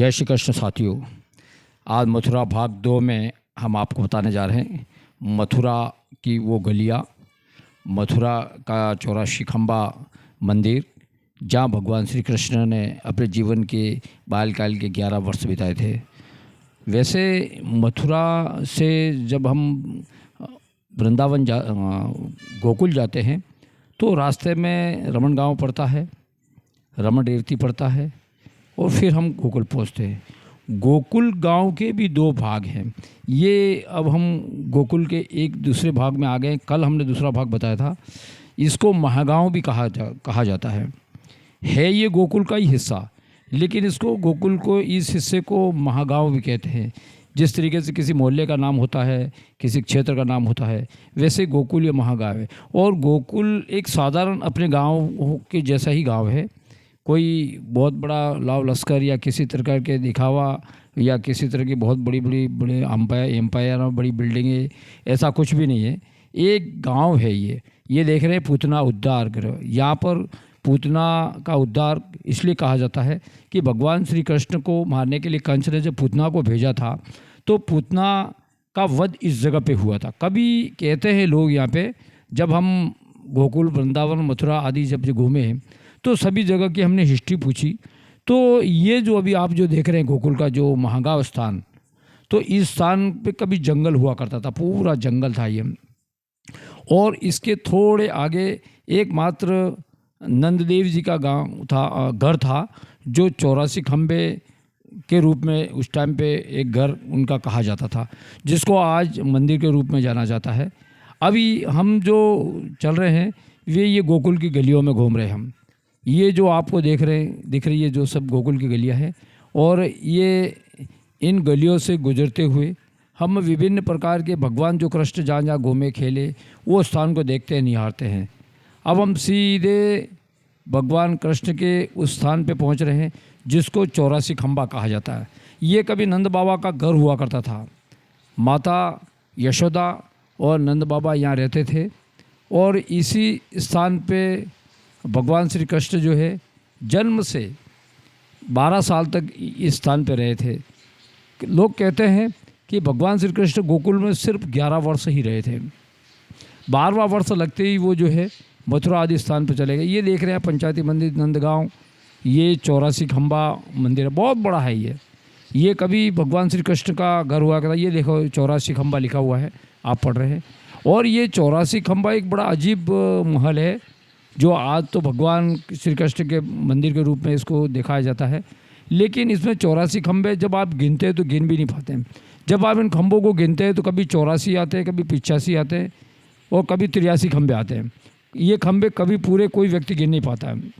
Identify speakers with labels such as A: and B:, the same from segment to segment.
A: जय श्री कृष्ण साथियों। आज मथुरा भाग 2 में हम आपको बताने जा रहे हैं मथुरा की वो गलियाँ, मथुरा का 84 खंबा मंदिर, जहाँ भगवान श्री कृष्ण ने अपने जीवन के बालकाल के 11 वर्ष बिताए थे। वैसे मथुरा से जब हम वृंदावन गोकुल जाते हैं तो रास्ते में रमन गांव पड़ता है, रमन रेवती पड़ता है और फिर हम गोकुल पहुंचते हैं। गोकुल गांव के भी 2 भाग हैं। ये अब हम गोकुल के एक दूसरे भाग में आ गए। कल हमने दूसरा भाग बताया था। इसको महागांव भी कहा जाता है। ये गोकुल का ही हिस्सा, लेकिन इसको गोकुल को इस हिस्से को महागांव भी कहते हैं। जिस तरीके से किसी मोहल्ले का नाम होता है, किसी क्षेत्र का नाम होता है, वैसे गोकुल या महागांव है। और गोकुल एक साधारण अपने गांव के जैसा ही गांव है। कोई बहुत बड़ा लाव लश्कर या किसी तरह के दिखावा या किसी तरह की बहुत बड़े एम्पायर और बड़ी बिल्डिंगें, ऐसा कुछ भी नहीं है। एक गांव है ये देख रहे हैं पूतना उद्धार गृह। यहाँ पर पूतना का उद्धार इसलिए कहा जाता है कि भगवान श्री कृष्ण को मारने के लिए कंस ने जब पूतना को भेजा था तो पूतना का वध इस जगह पे हुआ था। कभी कहते हैं लोग यहाँ पे, जब हम गोकुल, वृंदावन, मथुरा आदि जब घूमे तो सभी जगह की हमने हिस्ट्री पूछी, तो ये जो अभी आप जो देख रहे हैं गोकुल का जो महागांव स्थान, तो इस स्थान पे कभी जंगल हुआ करता था, पूरा जंगल था ये। और इसके थोड़े आगे एकमात्र नंददेव जी का घर था जो 84 खंबे के रूप में उस टाइम पे एक घर उनका कहा जाता था, जिसको आज मंदिर के रूप में जाना जाता है। अभी हम जो चल रहे हैं ये गोकुल की गलियों में घूम रहे हैं हम। ये जो आपको दिख रही है जो सब गोकुल की गलियां हैं, और ये इन गलियों से गुजरते हुए हम विभिन्न प्रकार के भगवान जो कृष्ण जहाँ जहाँ घूमे खेले वो स्थान को देखते हैं, निहारते हैं। अब हम सीधे भगवान कृष्ण के उस स्थान पे पहुंच रहे हैं जिसको 84 खंबा कहा जाता है। ये कभी नंद बाबा का घर हुआ करता था। माता यशोदा और नंद बाबा यहाँ रहते थे, और इसी स्थान पे भगवान श्री कृष्ण जो है जन्म से 12 साल तक इस स्थान पे रहे थे। लोग कहते हैं कि भगवान श्री कृष्ण गोकुल में सिर्फ 11 वर्ष ही रहे थे। 12वां वर्ष लगते ही वो जो है मथुरा आदि स्थान पर चले गए। ये देख रहे हैं पंचायती मंदिर नंदगांव, ये 84 खंबा मंदिर है, बहुत बड़ा है ये कभी भगवान श्री कृष्ण का घर हुआ करता। ये देखो 84 खंबा लिखा हुआ है, आप पढ़ रहे हैं। और ये 84 खंबा एक बड़ा अजीब महल है जो आज तो भगवान श्री कृष्ण के मंदिर के रूप में इसको दिखाया जाता है। लेकिन इसमें 84 खंबे जब आप गिनते हैं तो गिन भी नहीं पाते हैं। जब आप इन खंभों को गिनते हैं तो कभी 84 आते हैं, कभी 85 आते हैं और कभी 83 खंबे आते हैं। ये खंबे कभी पूरे कोई व्यक्ति गिन नहीं पाता है।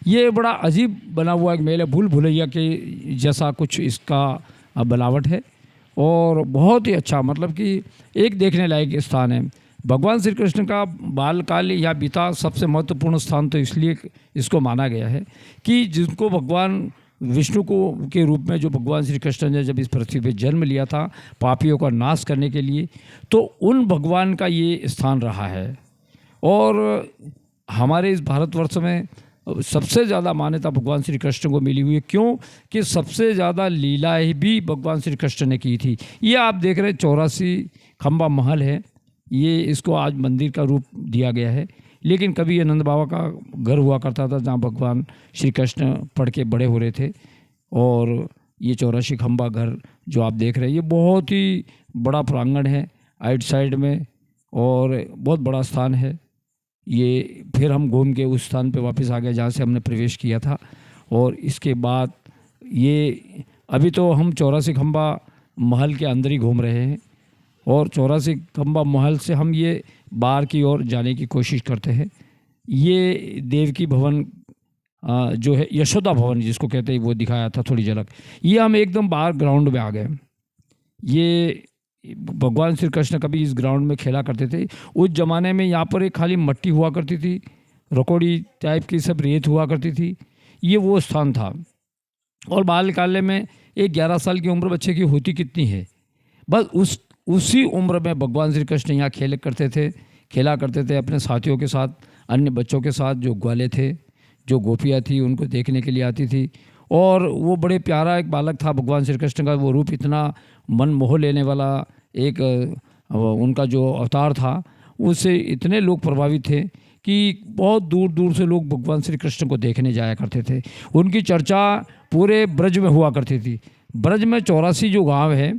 A: ये बड़ा अजीब बना हुआ एक मेला, भूल भुलैया के जैसा कुछ इसका बनावट है, और बहुत ही अच्छा, मतलब कि एक देखने लायक स्थान है। भगवान श्री कृष्ण का बालकाल या बीता सबसे महत्वपूर्ण स्थान तो इसलिए इसको माना गया है कि जिनको भगवान विष्णु को के रूप में जो भगवान श्री कृष्ण ने जब इस पृथ्वी पे जन्म लिया था पापियों का नाश करने के लिए, तो उन भगवान का ये स्थान रहा है। और हमारे इस भारतवर्ष में सबसे ज़्यादा मान्यता भगवान श्री कृष्ण को मिली हुई है। क्यों कि सबसे ज़्यादा लीलाएँ भी भगवान श्री कृष्ण ने की थी। ये आप देख रहे हैं 84 खंबा महल है, ये इसको आज मंदिर का रूप दिया गया है। लेकिन कभी ये नंद बाबा का घर हुआ करता था जहाँ भगवान श्री कृष्ण पढ़ के बड़े हो रहे थे। और ये 84 खंबा घर जो आप देख रहे हैं ये बहुत ही बड़ा प्रांगण है आइट साइड में, और बहुत बड़ा स्थान है ये। फिर हम घूम के उस स्थान पे वापस आ गए जहाँ से हमने प्रवेश किया था। और इसके बाद ये अभी तो हम 84 खंबा महल के अंदर ही घूम रहे हैं, और 84 खंबा महल से हम ये बाहर की ओर जाने की कोशिश करते हैं। ये देवकी भवन जो है, यशोदा भवन जिसको कहते हैं, वो दिखाया था थोड़ी झलक। ये हम एकदम बाहर ग्राउंड में आ गए। ये भगवान श्री कृष्ण कभी इस ग्राउंड में खेला करते थे। उस ज़माने में यहाँ पर एक खाली मट्टी हुआ करती थी, रकोड़ी टाइप की सब रेत हुआ करती थी। ये वो स्थान था। और बालकाल में एक 11 साल की उम्र बच्चे की होती कितनी है, बस उसी उम्र में भगवान श्री कृष्ण यहाँ खेला करते थे अपने साथियों के साथ, अन्य बच्चों के साथ, जो ग्वाले थे, जो गोपियाँ थी, उनको देखने के लिए आती थी। और वो बड़े प्यारा एक बालक था। भगवान श्री कृष्ण का वो रूप इतना मन मोह लेने वाला एक उनका जो अवतार था, उससे इतने लोग प्रभावित थे कि बहुत दूर दूर से लोग भगवान श्री कृष्ण को देखने जाया करते थे। उनकी चर्चा पूरे ब्रज में हुआ करती थी। ब्रज में 84 जो गांव है,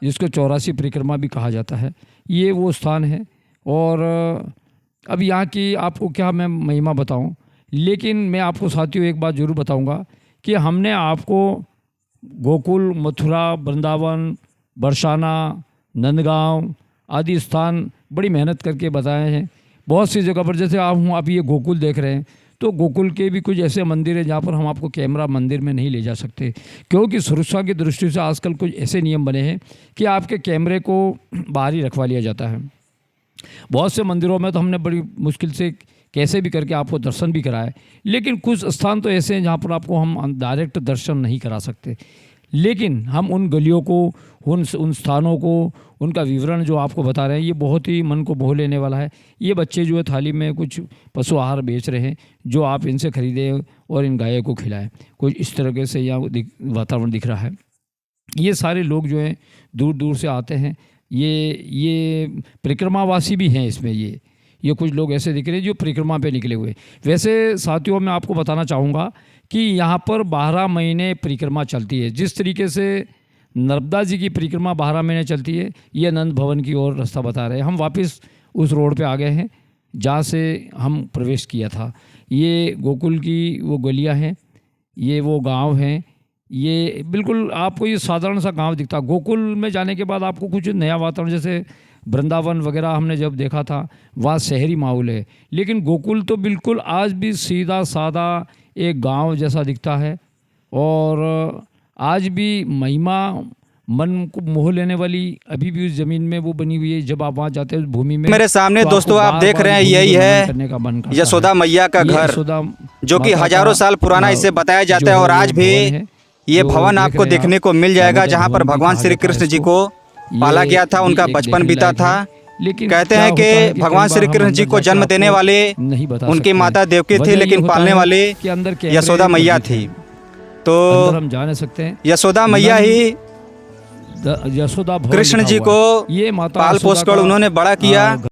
A: जिसको 84 परिक्रमा भी कहा जाता है, ये वो स्थान है। और अब यहाँ की आपको क्या मैं महिमा बताऊं, लेकिन मैं आपको साथियों एक बात ज़रूर बताऊंगा कि हमने आपको गोकुल, मथुरा, वृंदावन, बरसाना, नंदगांव आदि स्थान बड़ी मेहनत करके बताए हैं। बहुत सी जगह पर, जैसे आप ये गोकुल देख रहे हैं, तो गोकुल के भी कुछ ऐसे मंदिर हैं जहाँ पर हम आपको कैमरा मंदिर में नहीं ले जा सकते, क्योंकि सुरक्षा की दृष्टि से आजकल कुछ ऐसे नियम बने हैं कि आपके कैमरे को बाहर ही रखवा लिया जाता है। बहुत से मंदिरों में तो हमने बड़ी मुश्किल से कैसे भी करके आपको दर्शन भी कराए, लेकिन कुछ स्थान तो ऐसे हैं जहाँ पर आपको हम डायरेक्ट दर्शन नहीं करा सकते। लेकिन हम उन गलियों को, उन स्थानों को, उनका विवरण जो आपको बता रहे हैं, ये बहुत ही मन को मोह लेने वाला है। ये बच्चे जो है थाली में कुछ पशु आहार बेच रहे हैं, जो आप इनसे खरीदें और इन गायों को खिलाएं। कुछ इस तरीके से यहाँ वातावरण दिख रहा है। ये सारे लोग जो हैं दूर दूर से आते हैं। ये परिक्रमावासी भी हैं इसमें। ये कुछ लोग ऐसे दिख रहे हैं जो परिक्रमा पे निकले हुए। वैसे साथियों, मैं आपको बताना चाहूँगा कि यहाँ पर 12 महीने परिक्रमा चलती है। जिस तरीके से नर्मदा जी की परिक्रमा 12 महीने चलती है, ये आनंद भवन की ओर रास्ता बता रहे हैं। हम वापस उस रोड पे आ गए हैं जहाँ से हम प्रवेश किया था। ये गोकुल की वो गलियाँ हैं, ये वो गांव हैं। ये बिल्कुल आपको ये साधारण सा गांव दिखता। गोकुल में जाने के बाद आपको कुछ नया वातावरण, जैसे वृंदावन वगैरह हमने जब देखा था, वहाँ शहरी माहौल है, लेकिन गोकुल तो बिल्कुल आज भी सीधा सादा एक गांव जैसा दिखता है। और आज भी महिमा मन को मोह लेने वाली अभी भी उस जमीन में वो बनी हुई है। जब आप वहाँ जाते हैं उस भूमि में,
B: मेरे सामने
A: तो
B: दोस्तों आप देख रहे हैं, यही है यशोदा मैया का घर, जो कि हजारों साल पुराना इसे बताया जाता है। और आज भी ये भवन आपको देखने को मिल जाएगा जहाँ पर भगवान श्री कृष्ण जी को पाला गया था, उनका बचपन बीता था।
A: लेकिन
B: कहते हैं कि भगवान श्री कृष्ण जी को जन्म देने वाले उनकी माता देवकी थी, लेकिन पालने वाले यशोदा मैया थी। तो
A: हम जान सकते हैं
B: यशोदा मैया ही
A: यशोदा
B: कृष्ण जी को पाल पोस कर उन्होंने बड़ा किया।